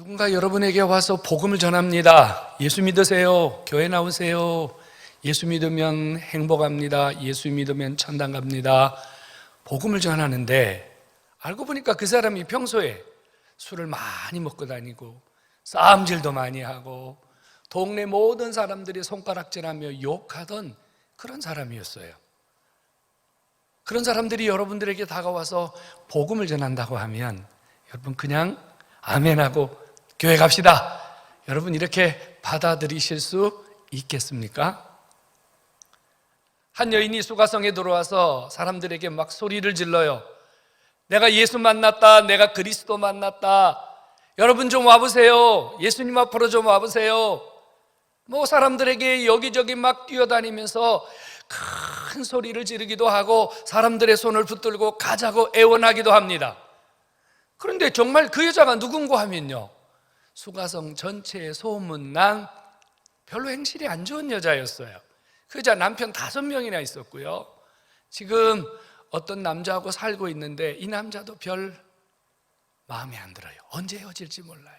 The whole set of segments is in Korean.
누군가 여러분에게 와서 복음을 전합니다. 예수 믿으세요. 교회 나오세요. 예수 믿으면 행복합니다. 예수 믿으면 천당 갑니다. 복음을 전하는데 알고 보니까 그 사람이 평소에 술을 많이 먹고 다니고 싸움질도 많이 하고 동네 모든 사람들이 손가락질하며 욕하던 그런 사람이었어요. 그런 사람들이 여러분들에게 다가와서 복음을 전한다고 하면 여러분 그냥 아멘하고 교회 갑시다, 여러분 이렇게 받아들이실 수 있겠습니까? 한 여인이 수가성에 들어와서 사람들에게 막 소리를 질러요. 내가 예수 만났다, 내가 그리스도 만났다, 여러분 좀 와보세요, 예수님 앞으로 좀 와보세요. 뭐 사람들에게 여기저기 막 뛰어다니면서 큰 소리를 지르기도 하고 사람들의 손을 붙들고 가자고 애원하기도 합니다. 그런데 정말 그 여자가 누군가 하면요, 수가성 전체에 소문난 별로 행실이 안 좋은 여자였어요. 그 여자 남편 5명이나 있었고요. 지금 어떤 남자하고 살고 있는데 이 남자도 별 마음에 안 들어요. 언제 헤어질지 몰라요.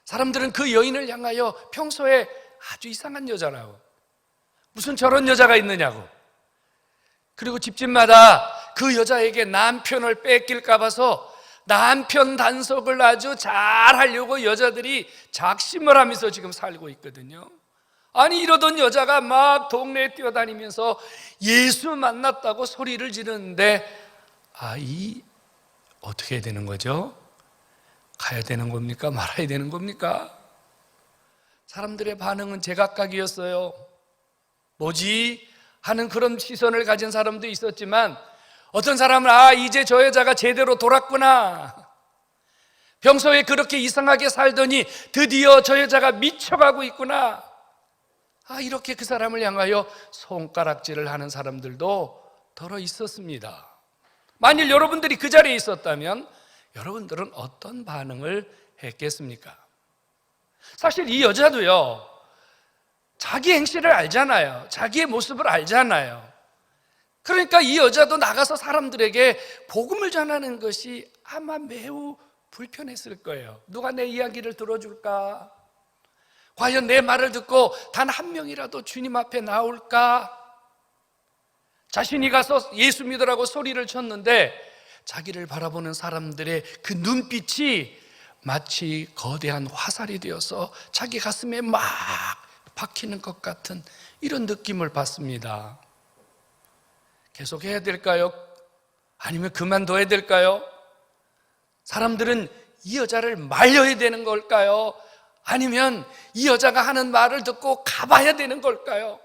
사람들은 그 여인을 향하여 평소에 아주 이상한 여자라고, 무슨 저런 여자가 있느냐고, 그리고 집집마다 그 여자에게 남편을 뺏길까 봐서 남편 단속을 아주 잘 하려고 여자들이 작심을 하면서 지금 살고 있거든요. 아니 이러던 여자가 막 동네에 뛰어다니면서 예수 만났다고 소리를 지르는데 이 어떻게 해야 되는 거죠? 가야 되는 겁니까? 말아야 되는 겁니까? 사람들의 반응은 제각각이었어요. 뭐지? 하는 그런 시선을 가진 사람도 있었지만 어떤 사람은 이제 저 여자가 제대로 돌았구나, 평소에 그렇게 이상하게 살더니 드디어 저 여자가 미쳐가고 있구나, 이렇게 그 사람을 향하여 손가락질을 하는 사람들도 더러 있었습니다. 만일 여러분들이 그 자리에 있었다면 여러분들은 어떤 반응을 했겠습니까? 사실 이 여자도요, 자기 행실을 알잖아요. 자기의 모습을 알잖아요. 그러니까 이 여자도 나가서 사람들에게 복음을 전하는 것이 아마 매우 불편했을 거예요. 누가 내 이야기를 들어줄까? 과연 내 말을 듣고 단 한 명이라도 주님 앞에 나올까? 자신이 가서 예수 믿으라고 소리를 쳤는데 자기를 바라보는 사람들의 그 눈빛이 마치 거대한 화살이 되어서 자기 가슴에 막 박히는 것 같은 이런 느낌을 받습니다. 계속해야 될까요? 아니면 그만둬야 될까요? 사람들은 이 여자를 말려야 되는 걸까요? 아니면 이 여자가 하는 말을 듣고 가봐야 되는 걸까요?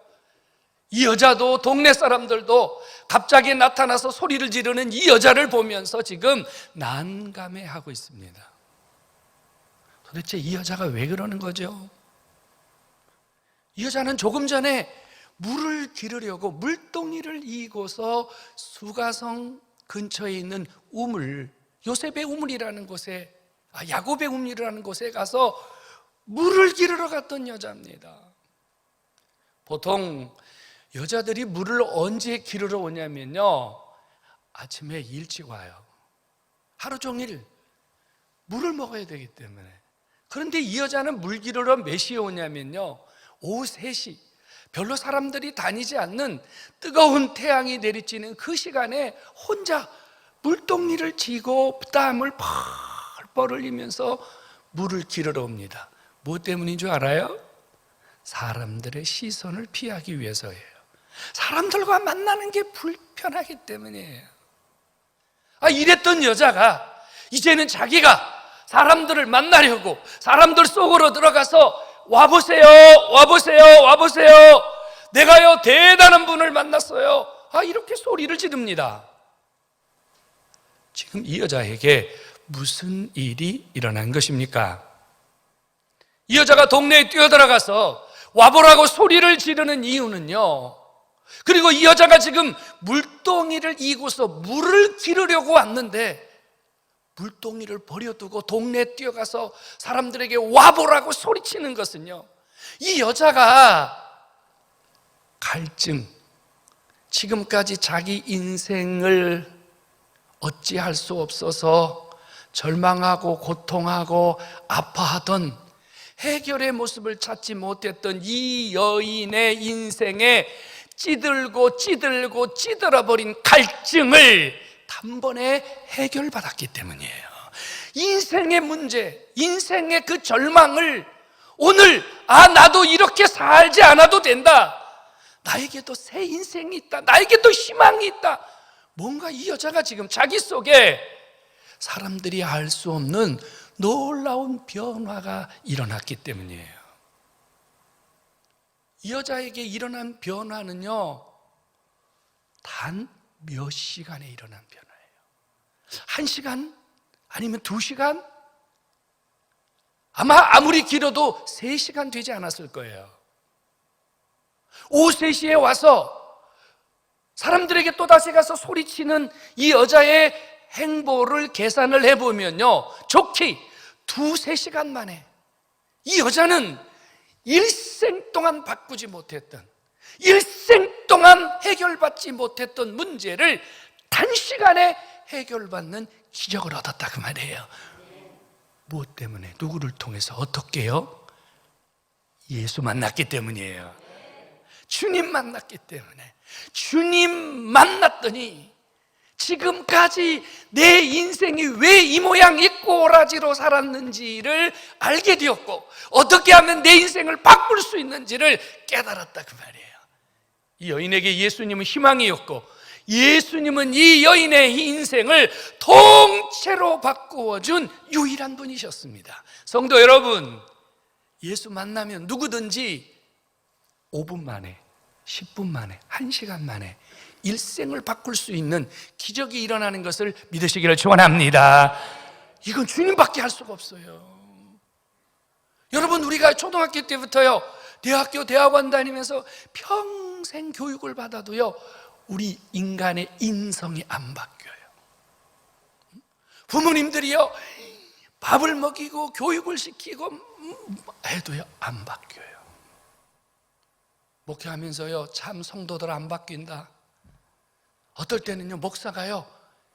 이 여자도 동네 사람들도 갑자기 나타나서 소리를 지르는 이 여자를 보면서 지금 난감해하고 있습니다. 도대체 이 여자가 왜 그러는 거죠? 이 여자는 조금 전에 물을 기르려고 물동이를 이고서 수가성 근처에 있는 우물, 요셉의 우물이라는 곳에, 야곱의 우물이라는 곳에 가서 물을 기르러 갔던 여자입니다. 보통 여자들이 물을 언제 기르러 오냐면요, 아침에 일찍 와요. 하루 종일 물을 먹어야 되기 때문에. 그런데 이 여자는 물 기르러 몇 시에 오냐면요, 오후 3시, 별로 사람들이 다니지 않는 뜨거운 태양이 내리쬐는 그 시간에 혼자 물동이를 쥐고 땀을 펄펄 흘리면서 물을 기르러 옵니다. 무엇 때문인 줄 알아요? 사람들의 시선을 피하기 위해서예요. 사람들과 만나는 게 불편하기 때문이에요. 이랬던 여자가 이제는 자기가 사람들을 만나려고 사람들 속으로 들어가서 와보세요, 와보세요, 와보세요, 내가요 대단한 분을 만났어요, 이렇게 소리를 지릅니다. 지금 이 여자에게 무슨 일이 일어난 것입니까? 이 여자가 동네에 뛰어들어가서 와보라고 소리를 지르는 이유는요, 그리고 이 여자가 지금 물동이를 이고서 물을 기르려고 왔는데 물동이를 버려두고 동네에 뛰어가서 사람들에게 와보라고 소리치는 것은요, 이 여자가 갈증, 지금까지 자기 인생을 어찌할 수 없어서 절망하고 고통하고 아파하던 해결의 모습을 찾지 못했던 이 여인의 인생에 찌들고 찌들어버린 갈증을 단번에 해결받았기 때문이에요. 인생의 문제, 인생의 그 절망을 오늘 나도 이렇게 살지 않아도 된다, 나에게도 새 인생이 있다, 나에게도 희망이 있다, 뭔가 이 여자가 지금 자기 속에 사람들이 알 수 없는 놀라운 변화가 일어났기 때문이에요. 이 여자에게 일어난 변화는요, 단 몇 시간에 일어난 변화예요. 1시간? 아니면 2시간? 아무리 길어도 3시간 되지 않았을 거예요. 오후 3시에 와서 사람들에게 또다시 가서 소리치는 이 여자의 행보를 계산을 해보면요, 좋게 2-3시간 만에 이 여자는 일생 동안 바꾸지 못했던, 일생 동안 해결받지 못했던 문제를 단시간에 해결받는 기적을 얻었다, 그 말이에요. 무엇 때문에? 누구를 통해서? 어떻게요? 예수 만났기 때문이에요. 주님 만났기 때문에. 주님 만났더니 지금까지 내 인생이 왜 이 모양 이 꼬라지로 살았는지를 알게 되었고, 어떻게 하면 내 인생을 바꿀 수 있는지를 깨달았다, 그 말이에요. 이 여인에게 예수님은 희망이었고, 예수님은 이 여인의 인생을 통째로 바꾸어준 유일한 분이셨습니다. 성도 여러분, 예수 만나면 누구든지 5분 만에, 10분 만에, 1시간 만에 일생을 바꿀 수 있는 기적이 일어나는 것을 믿으시기를 축원합니다. 이건 주님밖에 할 수가 없어요. 여러분, 우리가 초등학교 때부터요, 대학교, 대학원 다니면서 평생 교육을 받아도요, 우리 인간의 인성이 안 바뀌어요. 부모님들이요, 밥을 먹이고 교육을 시키고 해도요, 안 바뀌어요. 목회하면서요, 참 성도들 안 바뀐다. 어떨 때는요, 목사가요,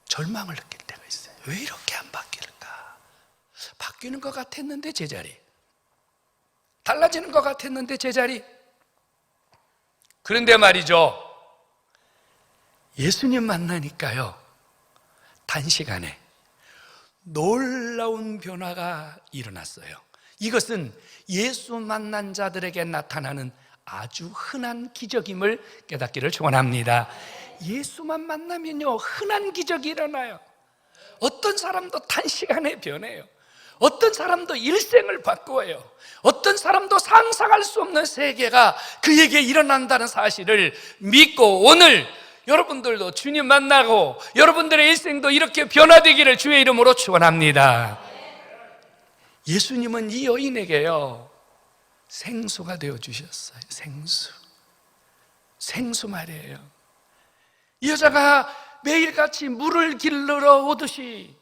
절망을 느낄 때가 있어요. 왜 이렇게 안 바뀔까? 바뀌는 것 같았는데 제자리, 달라지는 것 같았는데 제자리. 그런데 말이죠, 예수님 만나니까요, 단시간에 놀라운 변화가 일어났어요. 이것은 예수 만난 자들에게 나타나는 아주 흔한 기적임을 깨닫기를 축원합니다. 예수만 만나면요, 흔한 기적이 일어나요. 어떤 사람도 단시간에 변해요. 어떤 사람도 일생을 바꾸어요. 어떤 사람도 상상할 수 없는 세계가 그에게 일어난다는 사실을 믿고, 오늘 여러분들도 주님 만나고 여러분들의 일생도 이렇게 변화되기를 주의 이름으로 축원합니다. 예수님은 이 여인에게요, 생수가 되어주셨어요. 생수 말이에요. 이 여자가 매일같이 물을 길러 오듯이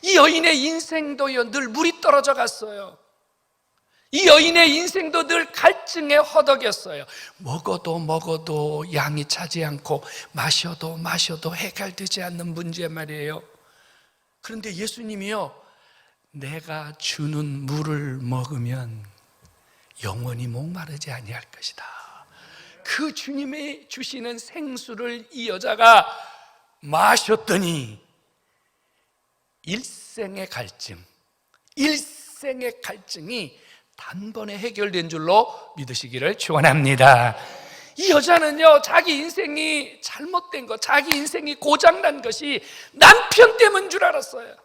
이 여인의 인생도요, 늘 물이 떨어져 갔어요. 이 여인의 인생도 늘 갈증에 허덕였어요. 먹어도 양이 차지 않고 마셔도 해결되지 않는 문제 말이에요. 그런데 예수님이요, 내가 주는 물을 먹으면 영원히 목마르지 아니할 것이다. 그 주님이 주시는 생수를 이 여자가 마셨더니 일생의 갈증이 단번에 해결된 줄로 믿으시기를 축원합니다. 이 여자는요, 자기 인생이 잘못된 것, 자기 인생이 고장난 것이 남편 때문인 줄 알았어요.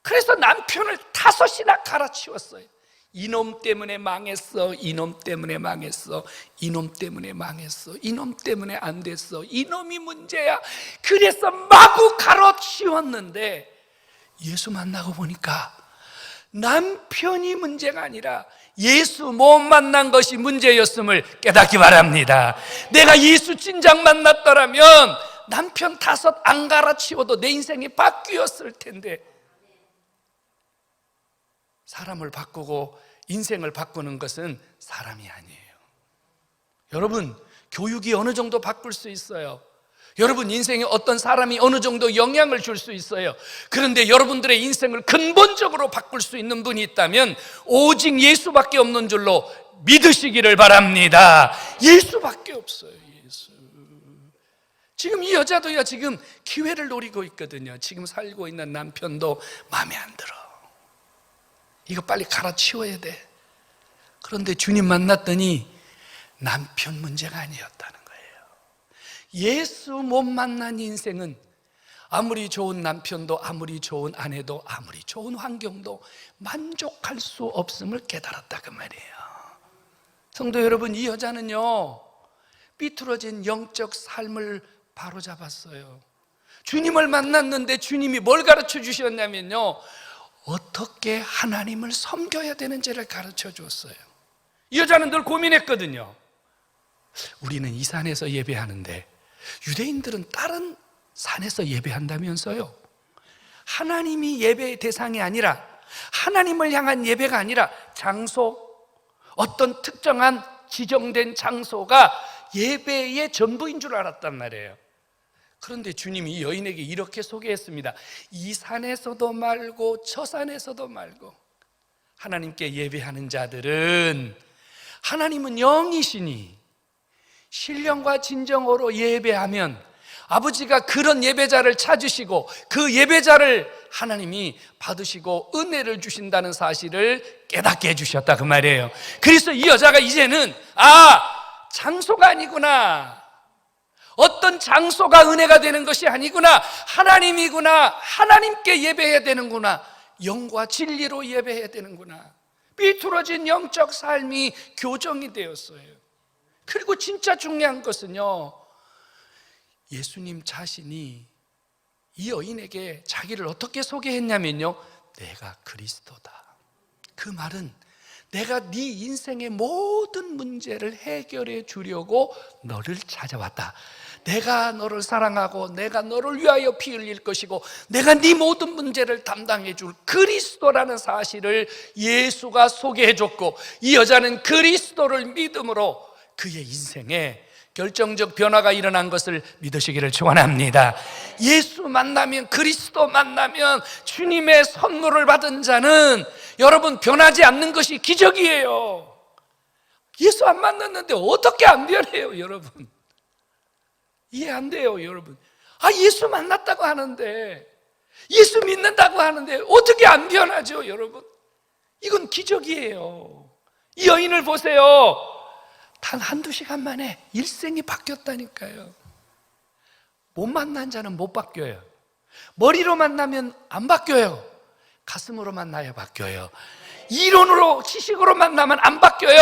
그래서 남편을 5이나 갈아치웠어요. 이놈 때문에 망했어, 이놈 때문에 망했어, 이놈 때문에 망했어, 이놈 때문에 안 됐어, 이놈이 문제야. 그래서 마구 갈아치웠는데 예수 만나고 보니까 남편이 문제가 아니라 예수 못 만난 것이 문제였음을 깨닫기 바랍니다. 내가 예수 진작 만났더라면 남편 5 안 갈아치워도 내 인생이 바뀌었을 텐데. 사람을 바꾸고 인생을 바꾸는 것은 사람이 아니에요. 여러분, 교육이 어느 정도 바꿀 수 있어요. 여러분 인생에 어떤 사람이 어느 정도 영향을 줄 수 있어요. 그런데 여러분들의 인생을 근본적으로 바꿀 수 있는 분이 있다면 오직 예수밖에 없는 줄로 믿으시기를 바랍니다. 예수밖에 없어요. 예수. 지금 이 여자도요, 지금 기회를 노리고 있거든요. 지금 살고 있는 남편도 마음에 안 들어. 이거 빨리 갈아치워야 돼. 그런데 주님 만났더니 남편 문제가 아니었다는 거예요. 예수 못 만난 인생은 아무리 좋은 남편도, 아무리 좋은 아내도, 아무리 좋은 환경도 만족할 수 없음을 깨달았다 그 말이에요. 성도 여러분, 이 여자는요 삐뚤어진 영적 삶을 바로잡았어요. 주님을 만났는데 주님이 뭘 가르쳐 주셨냐면요, 어떻게 하나님을 섬겨야 되는지를 가르쳐 줬어요. 이 여자는 늘 고민했거든요. 우리는 이 산에서 예배하는데 유대인들은 다른 산에서 예배한다면서요. 하나님이 예배의 대상이 아니라, 하나님을 향한 예배가 아니라 장소, 어떤 특정한 지정된 장소가 예배의 전부인 줄 알았단 말이에요. 그런데 주님이 이 여인에게 이렇게 소개했습니다. 이 산에서도 말고 저 산에서도 말고, 하나님께 예배하는 자들은, 하나님은 영이시니 신령과 진정으로 예배하면 아버지가 그런 예배자를 찾으시고 그 예배자를 하나님이 받으시고 은혜를 주신다는 사실을 깨닫게 해주셨다 그 말이에요. 그래서 이 여자가 이제는 장소가 아니구나, 어떤 장소가 은혜가 되는 것이 아니구나, 하나님이구나, 하나님께 예배해야 되는구나, 영과 진리로 예배해야 되는구나. 삐뚤어진 영적 삶이 교정이 되었어요. 그리고 진짜 중요한 것은요, 예수님 자신이 이 여인에게 자기를 어떻게 소개했냐면요, 내가 그리스도다. 그 말은 내가 네 인생의 모든 문제를 해결해 주려고 너를 찾아왔다. 내가 너를 사랑하고 내가 너를 위하여 피 흘릴 것이고 내가 네 모든 문제를 담당해 줄 그리스도라는 사실을 예수가 소개해 줬고, 이 여자는 그리스도를 믿음으로 그의 인생에 결정적 변화가 일어난 것을 믿으시기를 축원합니다. 예수 만나면, 그리스도 만나면, 주님의 선물을 받은 자는 여러분 변하지 않는 것이 기적이에요. 예수 안 만났는데 어떻게 안 변해요, 여러분? 이해 안 돼요, 여러분. 예수 만났다고 하는데, 예수 믿는다고 하는데 어떻게 안 변하죠, 여러분? 이건 기적이에요. 이 여인을 보세요. 단 한두 시간 만에 일생이 바뀌었다니까요. 못 만난 자는 못 바뀌어요. 머리로 만나면 안 바뀌어요. 가슴으로 만나야 바뀌어요. 이론으로, 지식으로 만나면 안 바뀌어요.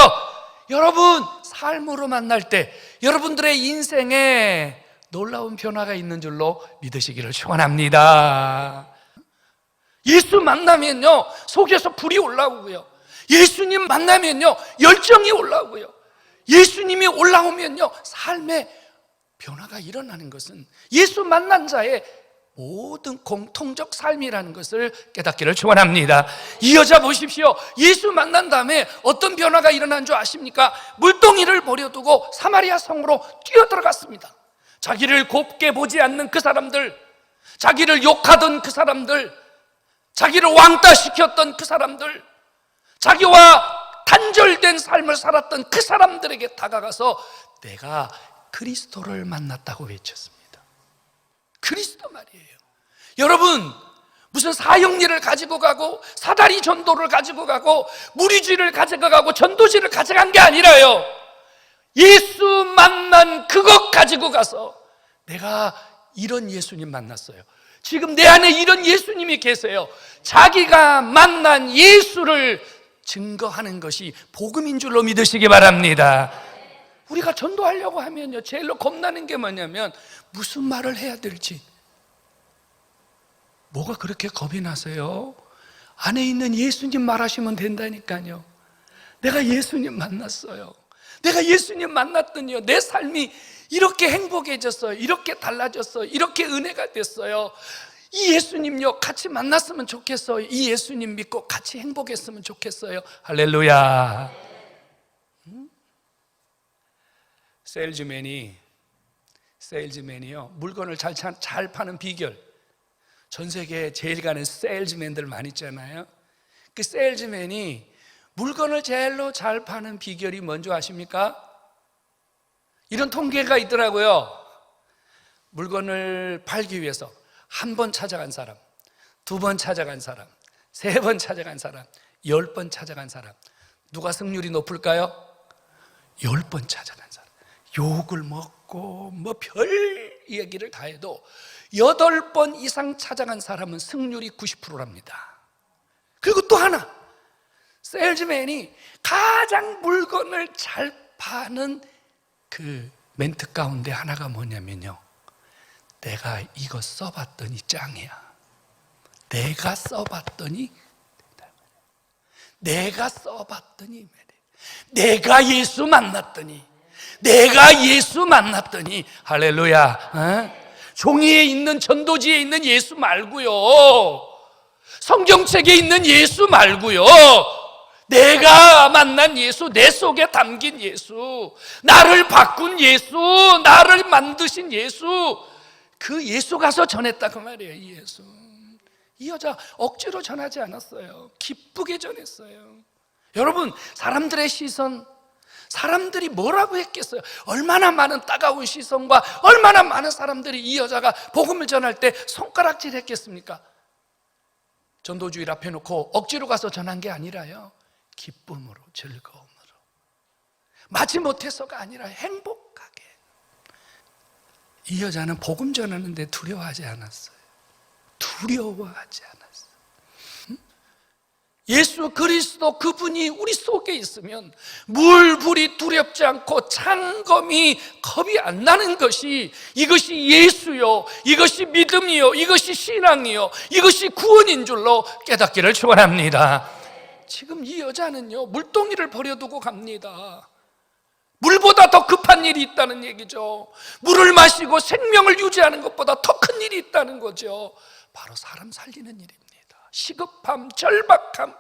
여러분, 삶으로 만날 때 여러분들의 인생에 놀라운 변화가 있는 줄로 믿으시기를 축원합니다. 예수 만나면요 속에서 불이 올라오고요, 예수님 만나면요 열정이 올라오고요, 예수님이 올라오면요 삶에 변화가 일어나는 것은 예수 만난 자의 모든 공통적 삶이라는 것을 깨닫기를 축원합니다. 이 여자 보십시오. 예수 만난 다음에 어떤 변화가 일어난 줄 아십니까? 물동이를 버려두고 사마리아 성으로 뛰어들어갔습니다. 자기를 곱게 보지 않는 그 사람들, 자기를 욕하던 그 사람들, 자기를 왕따시켰던 그 사람들, 자기와 단절된 삶을 살았던 그 사람들에게 다가가서 내가 그리스도를 만났다고 외쳤습니다. 그리스도 말이에요. 여러분, 무슨 사형리를 가지고 가고 사다리 전도를 가지고 가고 무리주의를 가지고 가고 전도지를 가져간 게 아니라요, 예수 만난 그것 가지고 가서 내가 이런 예수님 만났어요. 지금 내 안에 이런 예수님이 계세요. 자기가 만난 예수를 증거하는 것이 복음인 줄로 믿으시기 바랍니다. 우리가 전도하려고 하면요 제일로 겁나는 게 뭐냐면 무슨 말을 해야 될지. 뭐가 그렇게 겁이 나세요? 안에 있는 예수님 말하시면 된다니까요. 내가 예수님 만났어요. 내가 예수님 만났더니요 내 삶이 이렇게 행복해졌어요. 이렇게 달라졌어요. 이렇게 은혜가 됐어요. 이 예수님요 같이 만났으면 좋겠어요. 이 예수님 믿고 같이 행복했으면 좋겠어요. 할렐루야. 셀즈맨이 세일즈맨이요, 물건을 잘 파는 비결. 전 세계에 제일 가는 세일즈맨들 많이 있잖아요. 그 세일즈맨이 물건을 제일로 잘 파는 비결이 뭔지 아십니까? 이런 통계가 있더라고요. 물건을 팔기 위해서 한 번 찾아간 사람, 두 번 찾아간 사람, 세 번 찾아간 사람, 10번 찾아간 사람, 누가 승률이 높을까요? 10번 찾아간 사람. 욕을 먹고 뭐 별 얘기를 다 해도 8번 이상 찾아간 사람은 승률이 90%랍니다. 그리고 또 하나, 세일즈맨이 가장 물건을 잘 파는 그 멘트 가운데 하나가 뭐냐면요, 내가 이거 써봤더니 짱이야. 내가 써봤더니, 내가 써봤더니, 내가 예수 만났더니, 내가 예수 만났더니, 할렐루야. 종이에 있는, 전도지에 있는 예수 말고요, 성경책에 있는 예수 말고요, 내가 만난 예수, 내 속에 담긴 예수, 나를 바꾼 예수, 나를 만드신 예수, 그 예수 가서 전했다 그 말이에요. 이 예수. 이 여자 억지로 전하지 않았어요. 기쁘게 전했어요. 여러분, 사람들의 시선, 사람들이 뭐라고 했겠어요? 얼마나 많은 따가운 시선과 얼마나 많은 사람들이 이 여자가 복음을 전할 때 손가락질 했겠습니까? 전도주의를 앞에 놓고 억지로 가서 전한 게 아니라요, 기쁨으로, 즐거움으로, 마지못해서가 아니라 행복하게. 이 여자는 복음 전하는데 두려워하지 않았어요. 두려워하지 않았어요. 예수 그리스도 그분이 우리 속에 있으면 물불이 두렵지 않고 창검이 겁이 안 나는 것이, 이것이 예수요, 이것이 믿음이요, 이것이 신앙이요, 이것이 구원인 줄로 깨닫기를 축원합니다. 지금 이 여자는요, 물동이를 버려두고 갑니다. 물보다 더 급한 일이 있다는 얘기죠. 물을 마시고 생명을 유지하는 것보다 더 큰 일이 있다는 거죠. 바로 사람 살리는 일입니다. 시급함, 절박함,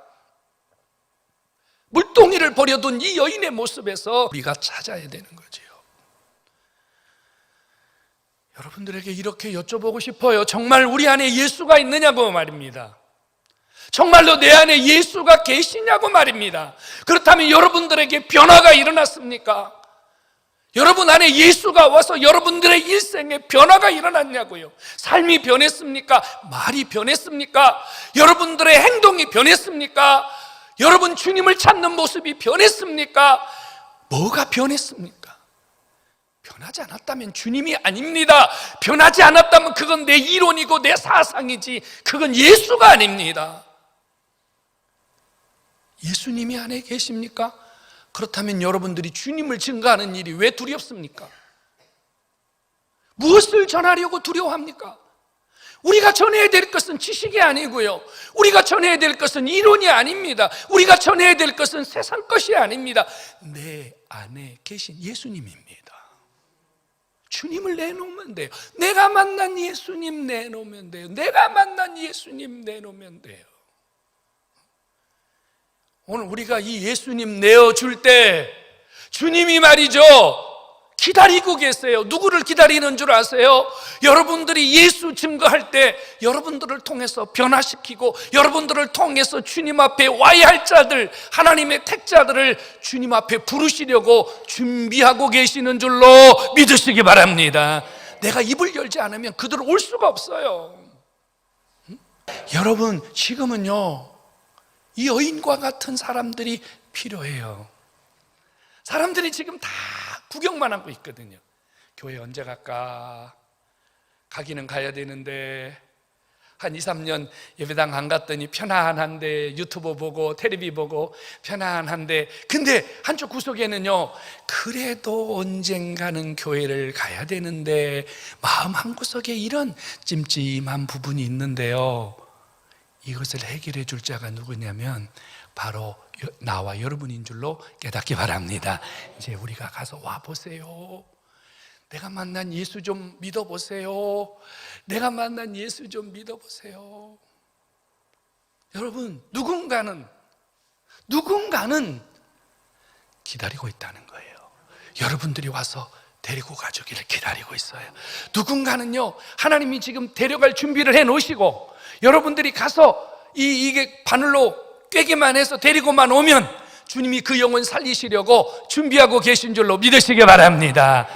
물동이를 버려둔 이 여인의 모습에서 우리가 찾아야 되는 거지요. 여러분들에게 이렇게 여쭤보고 싶어요. 정말 우리 안에 예수가 있느냐고 말입니다. 정말로 내 안에 예수가 계시냐고 말입니다. 그렇다면 여러분들에게 변화가 일어났습니까? 여러분 안에 예수가 와서 여러분들의 일생에 변화가 일어났냐고요. 삶이 변했습니까? 말이 변했습니까? 여러분들의 행동이 변했습니까? 여러분 주님을 찾는 모습이 변했습니까? 뭐가 변했습니까? 변하지 않았다면 주님이 아닙니다. 변하지 않았다면 그건 내 이론이고 내 사상이지, 그건 예수가 아닙니다. 예수님이 안에 계십니까? 그렇다면 여러분들이 주님을 증거하는 일이 왜 두렵습니까? 무엇을 전하려고 두려워합니까? 우리가 전해야 될 것은 지식이 아니고요, 우리가 전해야 될 것은 이론이 아닙니다. 우리가 전해야 될 것은 세상 것이 아닙니다. 내 안에 계신 예수님입니다. 주님을 내놓으면 돼요. 내가 만난 예수님 내놓으면 돼요. 내가 만난 예수님 내놓으면 돼요. 오늘 우리가 이 예수님 내어줄 때 주님이 말이죠, 기다리고 계세요. 누구를 기다리는 줄 아세요? 여러분들이 예수 증거할 때 여러분들을 통해서 변화시키고 여러분들을 통해서 주님 앞에 와야 할 자들, 하나님의 택자들을 주님 앞에 부르시려고 준비하고 계시는 줄로 믿으시기 바랍니다. 내가 입을 열지 않으면 그들은 올 수가 없어요. 여러분, 지금은요, 이 여인과 같은 사람들이 필요해요. 사람들이 지금 다 구경만 하고 있거든요. 교회 언제 갈까? 가기는 가야 되는데 한 2, 3년 예배당 안 갔더니 편안한데, 유튜브 보고 텔레비 보고 편안한데, 근데 한쪽 구석에는요, 그래도 언젠가는 교회를 가야 되는데 마음 한구석에 이런 찜찜한 부분이 있는데요, 이것을 해결해 줄 자가 누구냐면 바로 나와 여러분인 줄로 깨닫기 바랍니다. 이제 우리가 가서 와보세요. 내가 만난 예수 좀 믿어보세요. 내가 만난 예수 좀 믿어보세요. 여러분, 누군가는 기다리고 있다는 거예요. 여러분들이 와서 데리고 가주기를 기다리고 있어요. 누군가는요, 하나님이 지금 데려갈 준비를 해 놓으시고 여러분들이 가서 이게 바늘로 꿰기만 해서 데리고만 오면 주님이 그 영혼 살리시려고 준비하고 계신 줄로 믿으시기 바랍니다.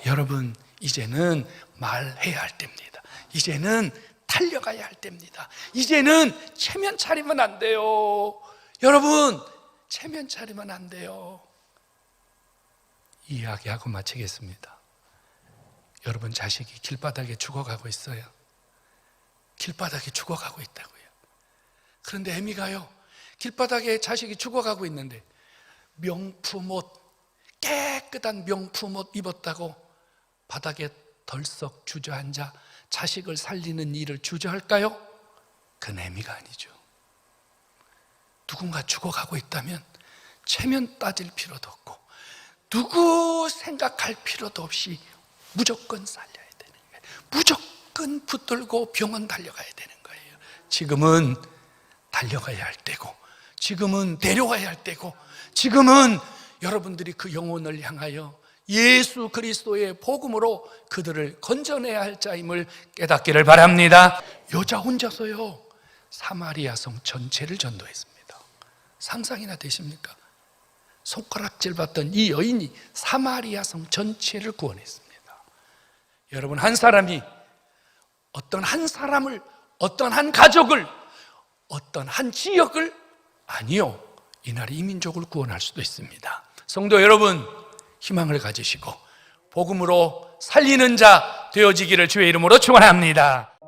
여러분, 이제는 말해야 할 때입니다. 이제는 달려가야 할 때입니다. 이제는 체면 차리면 안 돼요. 여러분, 체면 차리면 안 돼요. 이야기하고 마치겠습니다. 여러분 자식이 길바닥에 죽어가고 있어요. 길바닥에 죽어가고 있다고요. 그런데 애미가요, 길바닥에 자식이 죽어가고 있는데 명품 옷, 깨끗한 명품 옷 입었다고 바닥에 덜썩 주저앉아 자식을 살리는 일을 주저할까요? 그건 애미가 아니죠. 누군가 죽어가고 있다면 체면 따질 필요도 없고 누구 생각할 필요도 없이 무조건 살려야 되는 거예요. 무조건 붙들고 병원 달려가야 되는 거예요. 지금은 달려가야 할 때고, 지금은 데려와야 할 때고, 지금은 여러분들이 그 영혼을 향하여 예수 그리스도의 복음으로 그들을 건져내야 할 자임을 깨닫기를 바랍니다. 여자 혼자서요 사마리아 성 전체를 전도했습니다. 상상이나 되십니까? 손가락질 받던 이 여인이 사마리아 성 전체를 구원했습니다. 여러분, 한 사람이 어떤 한 사람을, 어떤 한 가족을, 어떤 한 지역을, 아니요, 이나라 이민족을 구원할 수도 있습니다. 성도 여러분, 희망을 가지시고 복음으로 살리는 자 되어지기를 주의 이름으로 축원합니다.